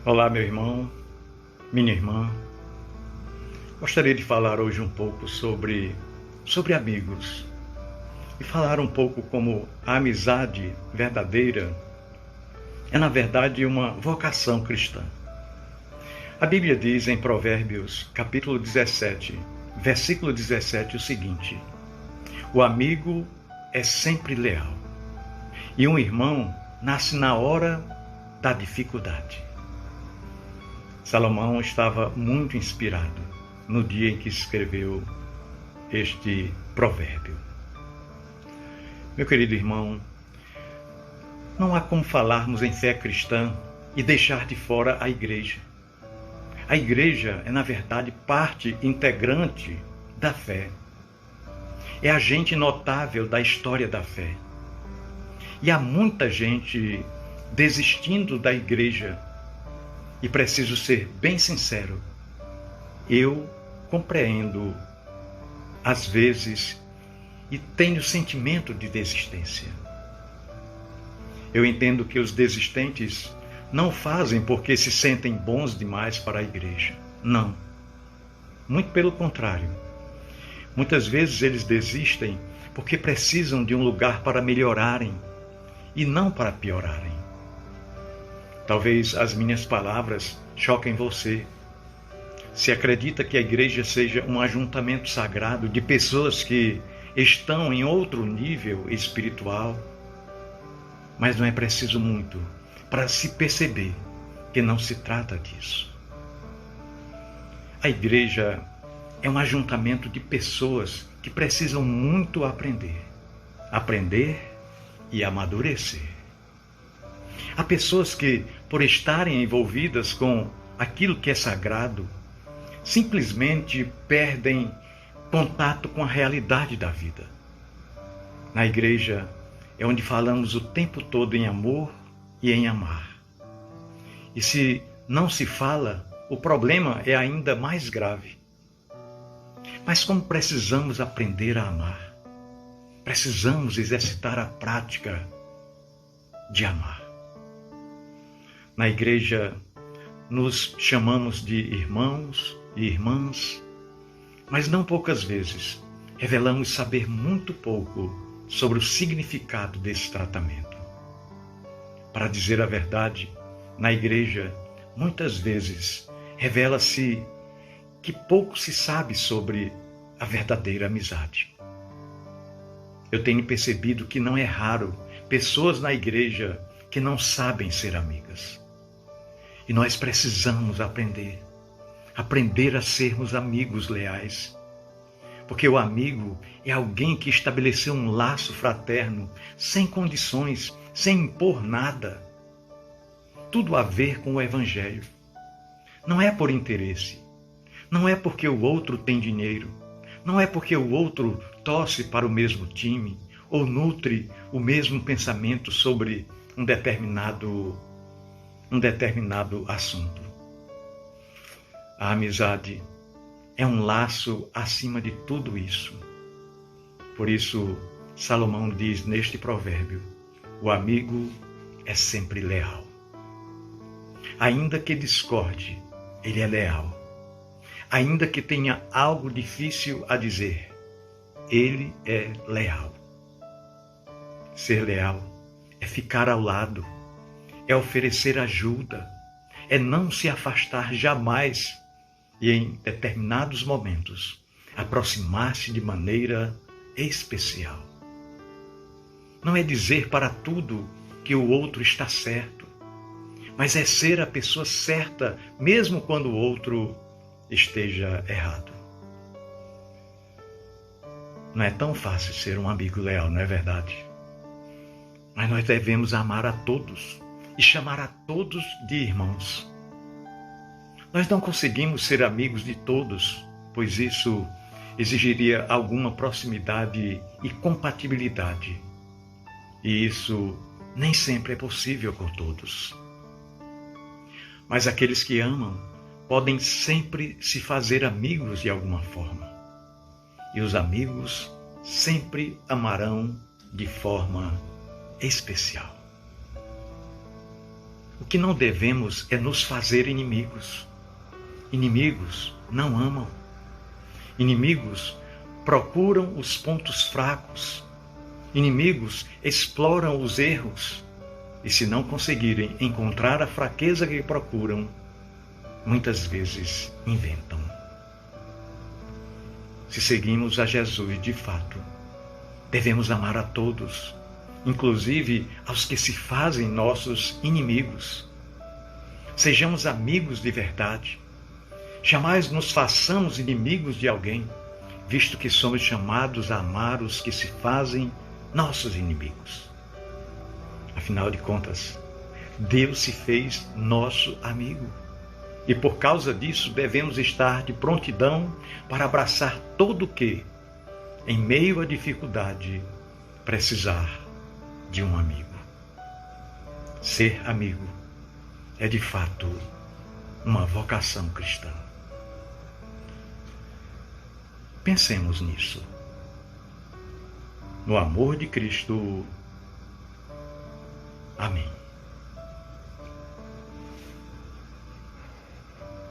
Olá, meu irmão, minha irmã. Gostaria de falar hoje um pouco sobre amigos e falar um pouco como a amizade verdadeira é, na verdade, uma vocação cristã. A Bíblia diz em Provérbios, capítulo 17, versículo 17, o seguinte: o amigo é sempre leal e um irmão nasce na hora da dificuldade. Salomão estava muito inspirado no dia em que escreveu este provérbio. Meu querido irmão, não há como falarmos em fé cristã e deixar de fora a igreja. A igreja é, na verdade, parte integrante da fé. É agente notável da história da fé. E há muita gente desistindo da igreja. E preciso ser bem sincero, eu compreendo às vezes e tenho sentimento de desistência. Eu entendo que os desistentes não fazem porque se sentem bons demais para a igreja. Não. Muito pelo contrário. Muitas vezes eles desistem porque precisam de um lugar para melhorarem e não para piorarem. Talvez as minhas palavras choquem você. Se acredita que a igreja seja um ajuntamento sagrado de pessoas que estão em outro nível espiritual, mas não é preciso muito para se perceber que não se trata disso. A igreja é um ajuntamento de pessoas que precisam muito aprender e amadurecer. Há pessoas que, por estarem envolvidas com aquilo que é sagrado, simplesmente perdem contato com a realidade da vida. Na igreja é onde falamos o tempo todo em amor e em amar. E se não se fala, o problema é ainda mais grave. Mas como precisamos aprender a amar? Precisamos exercitar a prática de amar. Na igreja, nos chamamos de irmãos e irmãs, mas não poucas vezes revelamos saber muito pouco sobre o significado desse tratamento. Para dizer a verdade, na igreja, muitas vezes revela-se que pouco se sabe sobre a verdadeira amizade. Eu tenho percebido que não é raro pessoas na igreja que não sabem ser amigas. E nós precisamos aprender a sermos amigos leais. Porque o amigo é alguém que estabeleceu um laço fraterno, sem condições, sem impor nada. Tudo a ver com o Evangelho. Não é por interesse. Não é porque o outro tem dinheiro. Não é porque o outro torce para o mesmo time ou nutre o mesmo pensamento sobre um determinado assunto. A amizade é um laço acima de tudo isso. Por isso, Salomão diz neste provérbio: o amigo é sempre leal. Ainda que discorde, ele é leal. Ainda que tenha algo difícil a dizer, ele é leal. Ser leal é ficar ao lado, é oferecer ajuda, é não se afastar jamais e, em determinados momentos, aproximar-se de maneira especial. Não é dizer para tudo que o outro está certo, mas é ser a pessoa certa, mesmo quando o outro esteja errado. Não é tão fácil ser um amigo leal, não é verdade? Mas nós devemos amar a todos e chamar a todos de irmãos. Nós não conseguimos ser amigos de todos, pois isso exigiria alguma proximidade e compatibilidade. E isso nem sempre é possível com todos. Mas aqueles que amam podem sempre se fazer amigos de alguma forma. E os amigos sempre amarão de forma especial. O que não devemos é nos fazer inimigos. Inimigos não amam. Inimigos procuram os pontos fracos. Inimigos exploram os erros. E se não conseguirem encontrar a fraqueza que procuram, muitas vezes inventam. Se seguimos a Jesus de fato, devemos amar a todos, inclusive aos que se fazem nossos inimigos. Sejamos amigos de verdade. Jamais nos façamos inimigos de alguém, visto que somos chamados a amar os que se fazem nossos inimigos. Afinal de contas, Deus se fez nosso amigo. E por causa disso devemos estar de prontidão para abraçar todo o que, em meio à dificuldade, precisar de um amigo. Ser amigo é de fato uma vocação cristã. Pensemos nisso. No amor de Cristo